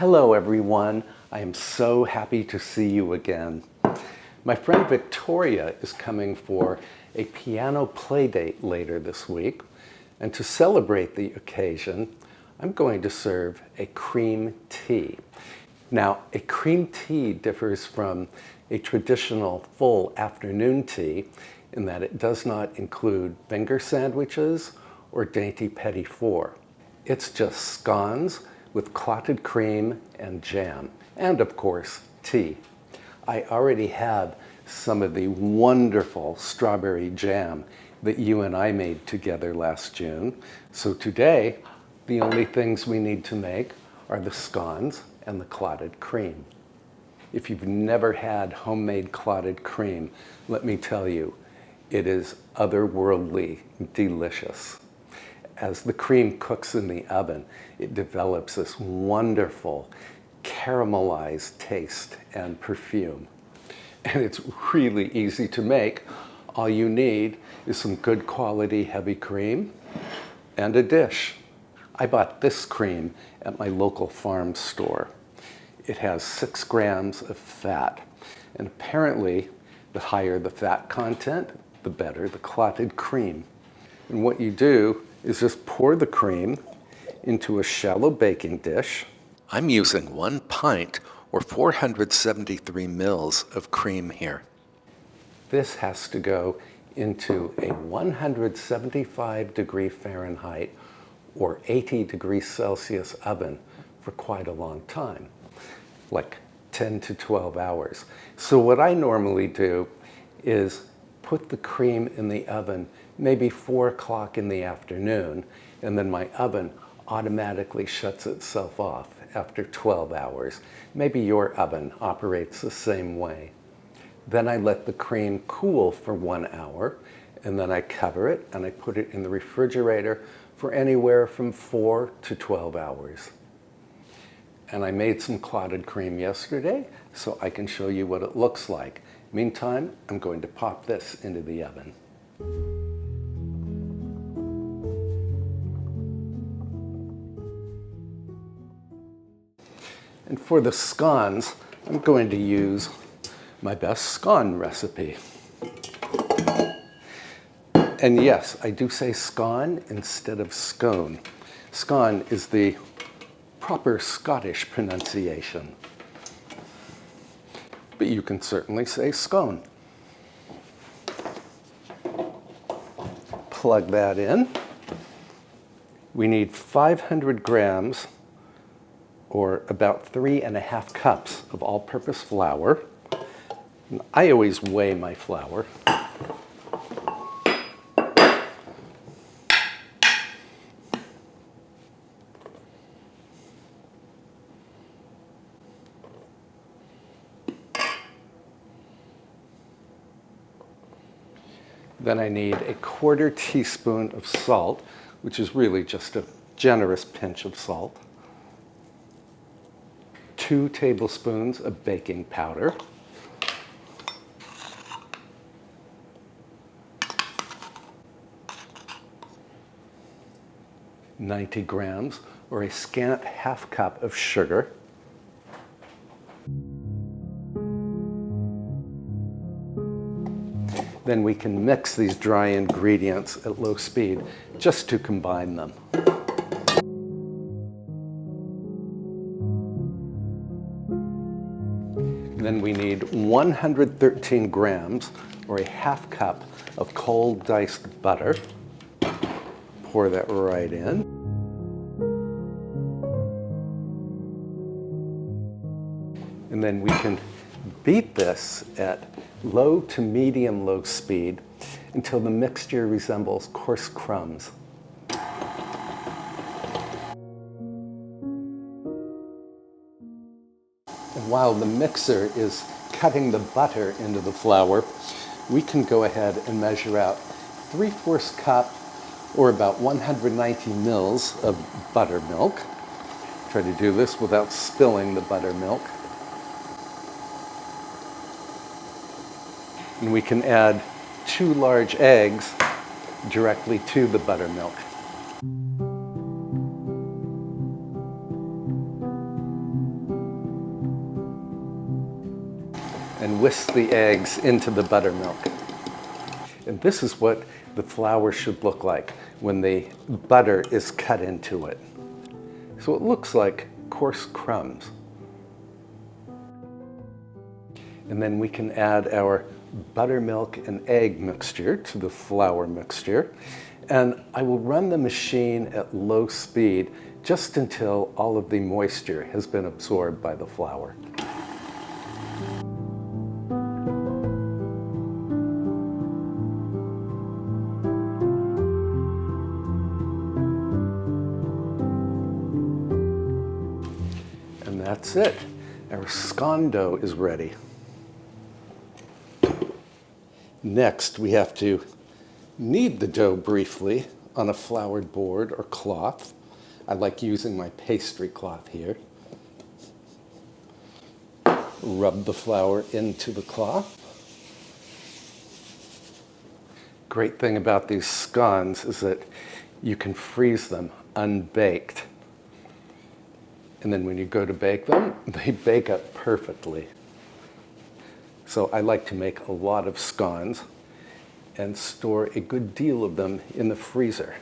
Hello everyone, I am so happy to see you again. My friend Victoria is coming for a piano play date later this week, and to celebrate the occasion, I'm going to serve a cream tea. Now, a cream tea differs from a traditional full afternoon tea in that it does not include finger sandwiches or dainty petit four. It's just scones with clotted cream and jam, and of course, tea. I already had some of the wonderful strawberry jam that you and I made together last June. So today, the only things we need to make are the scones and the clotted cream. If you've never had homemade clotted cream, let me tell you, it is otherworldly delicious. As the cream cooks in the oven, it develops this wonderful caramelized taste and perfume. And it's really easy to make. All you need is some good quality heavy cream and a dish. I bought this cream at my local farm store. It has 6 grams of fat, and apparently the higher the fat content, the better the clotted cream. And what you do is just pour the cream into a shallow baking dish. I'm using 1 pint or 473 mils of cream here. This has to go into a 175 degree Fahrenheit or 80 degrees Celsius oven for quite a long time, like 10 to 12 hours. So what I normally do is put the cream in the oven maybe 4 o'clock in the afternoon, and then my oven automatically shuts itself off after 12 hours. Maybe your oven operates the same way. Then I let the cream cool for 1 hour, and then I cover it and I put it in the refrigerator for anywhere from 4 to 12 hours. And I made some clotted cream yesterday, so I can show you what it looks like. Meantime, I'm going to pop this into the oven. And for the scones, I'm going to use my best scone recipe. And yes, I do say scone instead of scone. Scone is the proper Scottish pronunciation. But you can certainly say scone. Plug that in. We need 500 grams or about 3½ cups of all-purpose flour. I always weigh my flour. Then I need a 1/4 teaspoon of salt, which is really just a generous pinch of salt. 2 tablespoons of baking powder. $90 grams or a scant ½ cup of sugar. Then we can mix these dry ingredients at low speed just to combine them. Then we need 113 grams or a ½ cup of cold diced butter. Pour that right in. And then we can beat this at low to medium low speed until the mixture resembles coarse crumbs. And while the mixer is cutting the butter into the flour, we can go ahead and measure out 3/4 cup or about 190 mils of buttermilk. Try to do this without spilling the buttermilk. And we can add 2 large eggs directly to the buttermilk. and whisk the eggs into the buttermilk. And this is what the flour should look like when the butter is cut into it. So it looks like coarse crumbs. And then we can add our buttermilk and egg mixture to the flour mixture. And I will run the machine at low speed just until all of the moisture has been absorbed by the flour. And that's it. Our scone dough is ready. Next, we have to knead the dough briefly on a floured board or cloth. I like using my pastry cloth here. Rub the flour into the cloth. Great thing about these scones is that you can freeze them unbaked. And then when you go to bake them, they bake up perfectly. So I like to make a lot of scones and store a good deal of them in the freezer.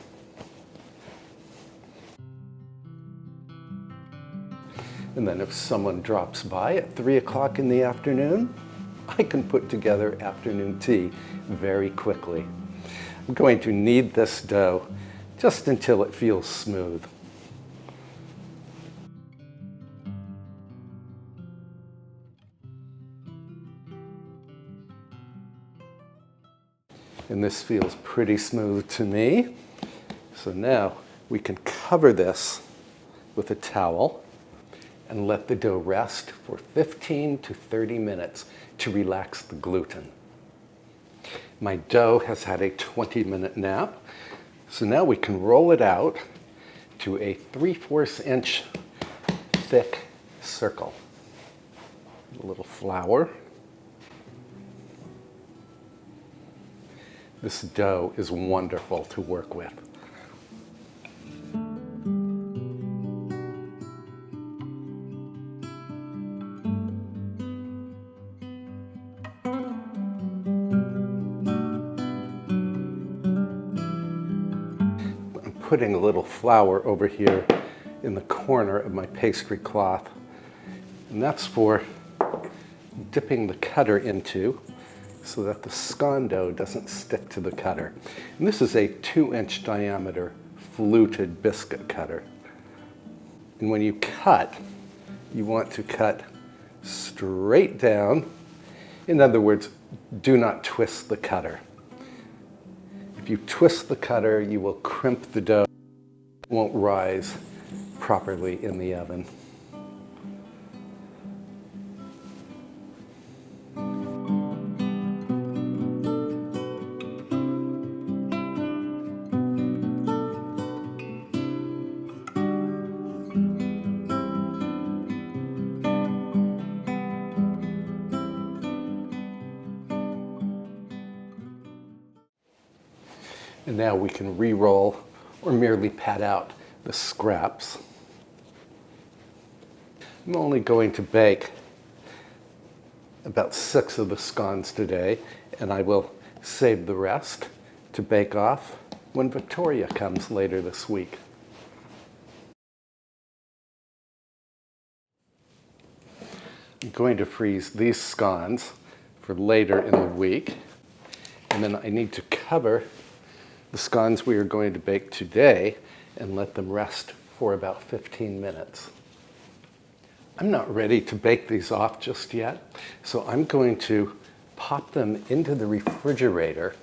And then if someone drops by at 3 o'clock in the afternoon, I can put together afternoon tea very quickly. I'm going to knead this dough just until it feels smooth. And this feels pretty smooth to me. So now we can cover this with a towel and let the dough rest for 15 to 30 minutes to relax the gluten. My dough has had a 20-minute nap, so now we can roll it out to a 3/4 inch thick circle. A little flour. This dough is wonderful to work with. I'm putting a little flour over here in the corner of my pastry cloth, and that's for dipping the cutter into so that the scone dough doesn't stick to the cutter. And this is a 2-inch diameter fluted biscuit cutter. And when you cut, you want to cut straight down. In other words, do not twist the cutter. If you twist the cutter, you will crimp the dough. It won't rise properly in the oven. And now we can re-roll or merely pat out the scraps. I'm only going to bake about 6 of the scones today, and I will save the rest to bake off when Victoria comes later this week. I'm going to freeze these scones for later in the week, and then I need to cover the scones we are going to bake today and let them rest for about 15 minutes. I'm not ready to bake these off just yet, so I'm going to pop them into the refrigerator.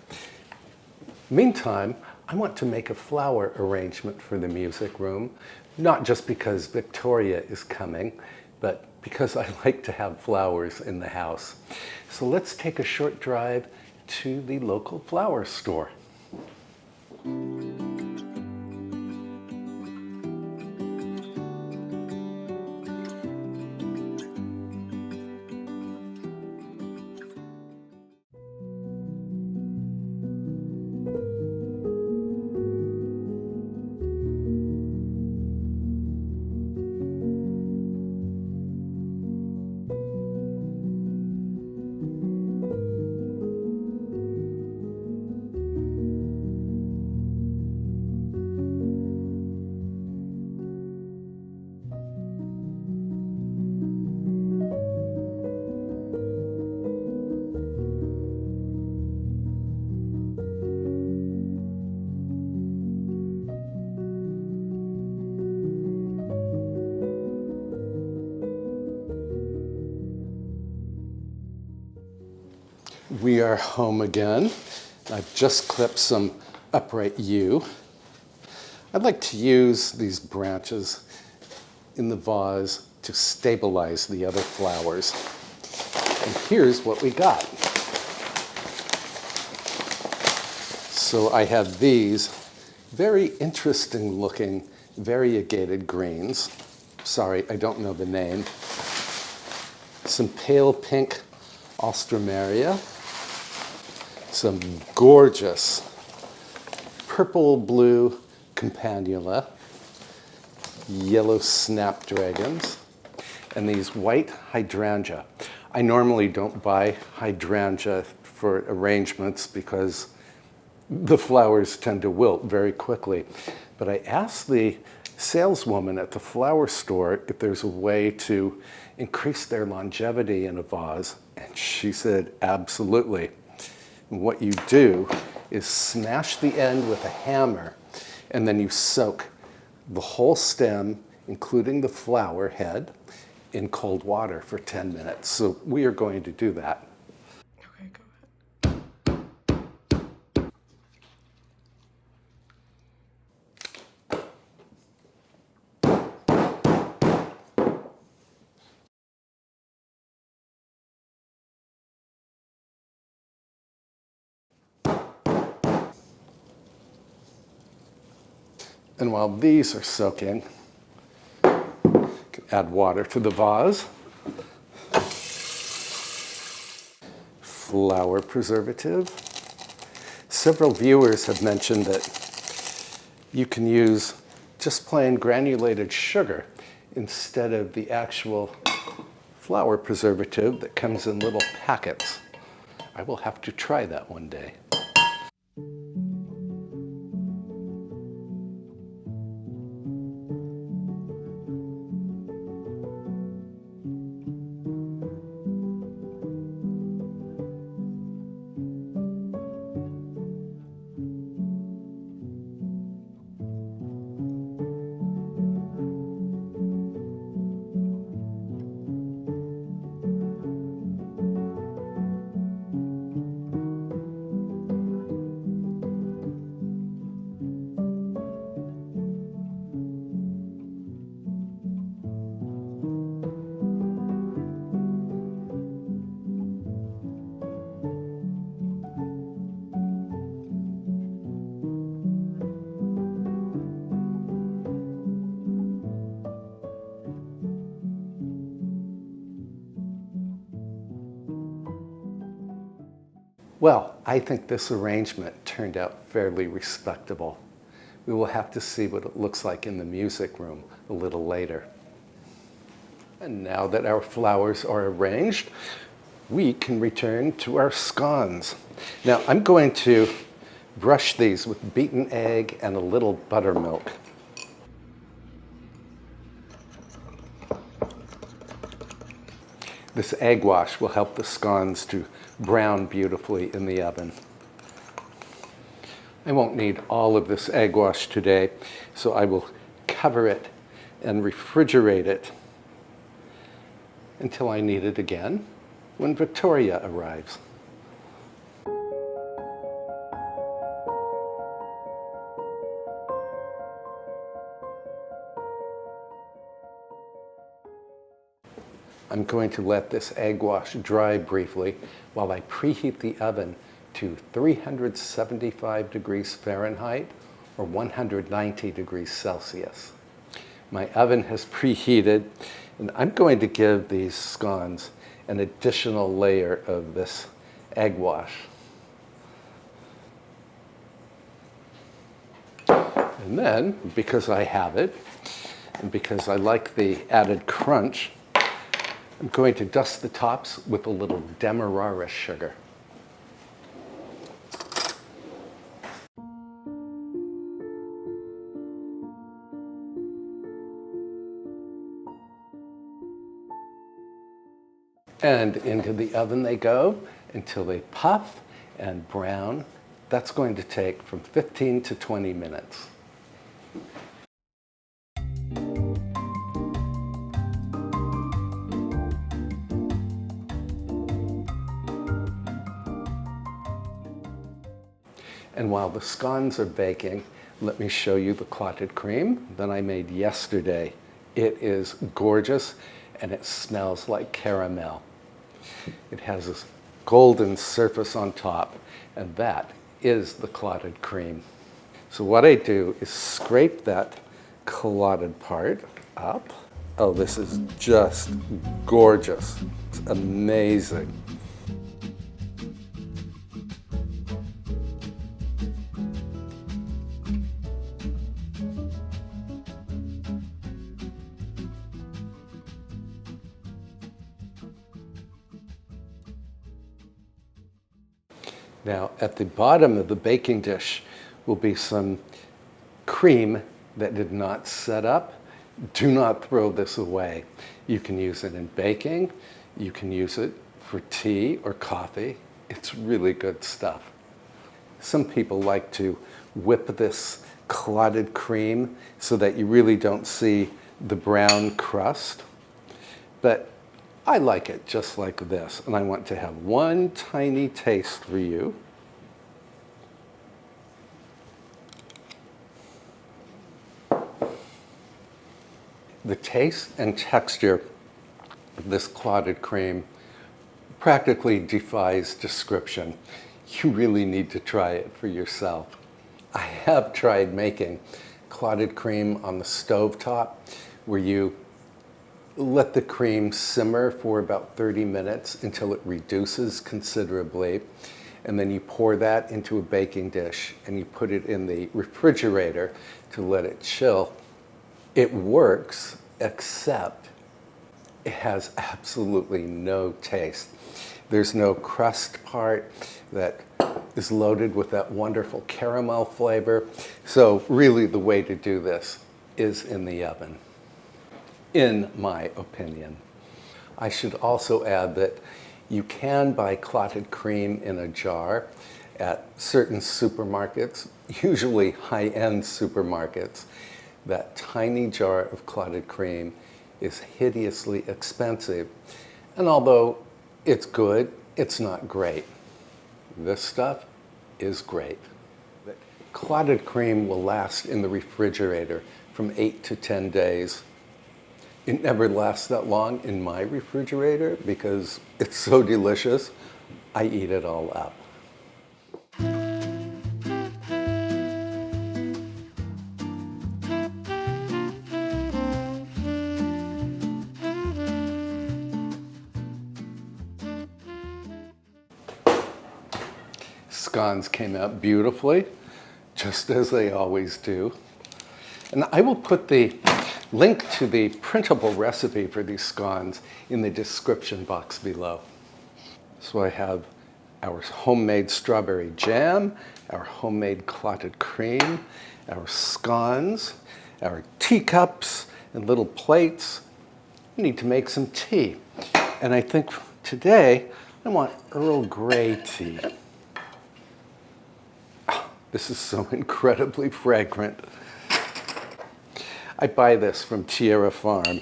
Meantime, I want to make a flower arrangement for the music room, not just because Victoria is coming, but because I like to have flowers in the house. So let's take a short drive to the local flower store. We are home again. I've just clipped some upright yew. I'd like to use these branches in the vase to stabilize the other flowers. And here's what we got. So I have these very interesting looking variegated greens. Sorry, I don't know the name. Some pale pink alstroemeria. Some gorgeous purple-blue campanula, yellow snapdragons, and these white hydrangea. I normally don't buy hydrangea for arrangements because the flowers tend to wilt very quickly. But I asked the saleswoman at the flower store if there's a way to increase their longevity in a vase, and she said absolutely. And what you do is smash the end with a hammer, and then you soak the whole stem, including the flower head, in cold water for 10 minutes. So we are going to do that. Okay, go ahead. And while these are soaking, you can add water to the vase. Flower preservative. Several viewers have mentioned that you can use just plain granulated sugar instead of the actual flower preservative that comes in little packets. I will have to try that one day. Well, I think this arrangement turned out fairly respectable. We will have to see what it looks like in the music room a little later. And now that our flowers are arranged, we can return to our scones. Now, I'm going to brush these with beaten egg and a little buttermilk. This egg wash will help the scones to brown beautifully in the oven. I won't need all of this egg wash today, so I will cover it and refrigerate it until I need it again when Victoria arrives. I'm going to let this egg wash dry briefly while I preheat the oven to 375 degrees Fahrenheit or 190 degrees Celsius. My oven has preheated, and I'm going to give these scones an additional layer of this egg wash. And then, because I have it, and because I like the added crunch, I'm going to dust the tops with a little demerara sugar. And into the oven they go until they puff and brown. That's going to take from 15 to 20 minutes. And while the scones are baking, let me show you the clotted cream that I made yesterday. It is gorgeous and it smells like caramel. It has this golden surface on top, and that is the clotted cream. So what I do is scrape that clotted part up. Oh, this is just gorgeous. It's amazing. Now, at the bottom of the baking dish will be some cream that did not set up. Do not throw this away. You can use it in baking. You can use it for tea or coffee. It's really good stuff. Some people like to whip this clotted cream so that you really don't see the brown crust. But I like it just like this, and I want to have one tiny taste for you. The taste and texture of this clotted cream practically defies description. You really need to try it for yourself. I have tried making clotted cream on the stovetop, where you let the cream simmer for about 30 minutes until it reduces considerably. And then you pour that into a baking dish and you put it in the refrigerator to let it chill. It works, except it has absolutely no taste. There's no crust part that is loaded with that wonderful caramel flavor. So really the way to do this is in the oven, in my opinion. I should also add that you can buy clotted cream in a jar at certain supermarkets, usually high-end supermarkets. That tiny jar of clotted cream is hideously expensive. And although it's good, it's not great. This stuff is great. Clotted cream will last in the refrigerator from 8 to 10 days. It never lasts that long in my refrigerator because it's so delicious, I eat it all up. Scones came out beautifully, just as they always do. And I will put the link to the printable recipe for these scones in the description box below. So I have our homemade strawberry jam, our homemade clotted cream, our scones, our teacups and little plates. We need to make some tea. And I think today I want Earl Grey tea. This is so incredibly fragrant. I buy this from Tierra Farm,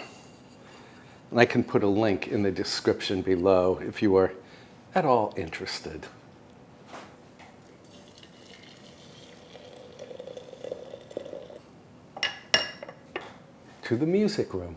and I can put a link in the description below if you are at all interested. To the music room.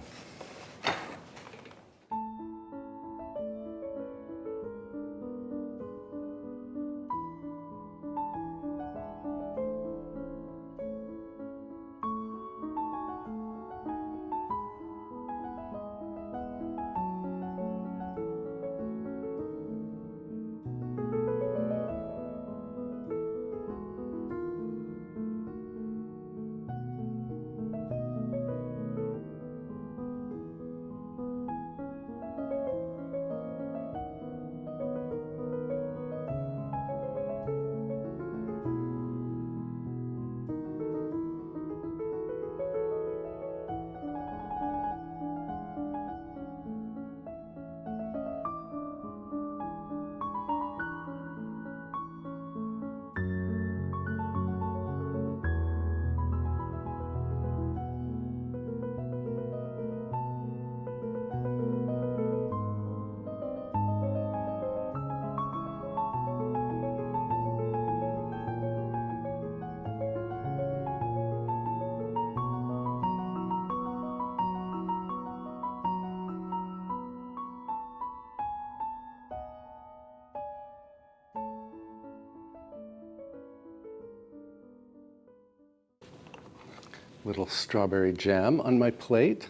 Little strawberry jam on my plate.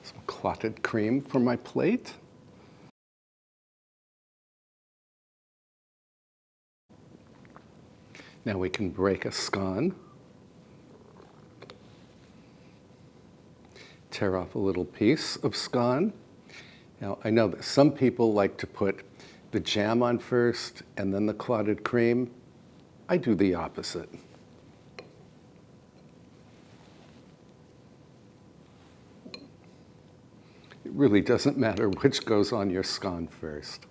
Some clotted cream for my plate. Now we can break a scone. Tear off a little piece of scone. Now I know that some people like to put the jam on first and then the clotted cream. I do the opposite. It really doesn't matter which goes on your scone first.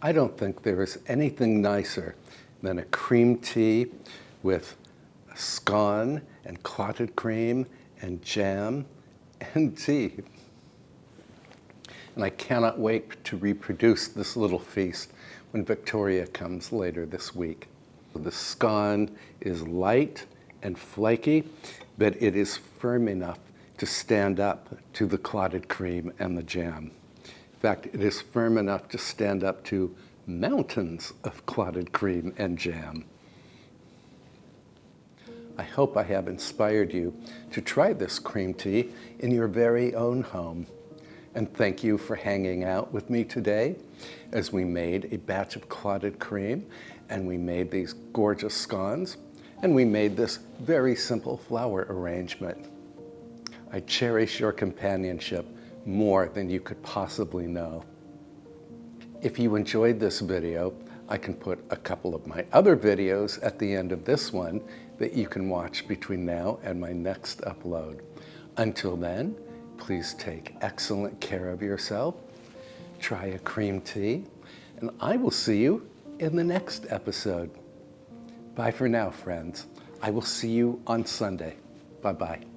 I don't think there is anything nicer than a cream tea with a scone and clotted cream and jam and tea. And I cannot wait to reproduce this little feast when Victoria comes later this week. The scone is light and flaky, but it is firm enough to stand up to the clotted cream and the jam. In fact, it is firm enough to stand up to mountains of clotted cream and jam. I hope I have inspired you to try this cream tea in your very own home. And thank you for hanging out with me today as we made a batch of clotted cream and we made these gorgeous scones and we made this very simple flower arrangement. I cherish your companionship more than you could possibly know. If you enjoyed this video, I can put a couple of my other videos at the end of this one that you can watch between now and my next upload. Until then, please take excellent care of yourself, try a cream tea, and I will see you in the next episode. Bye for now, friends. I will see you on Sunday. Bye-bye.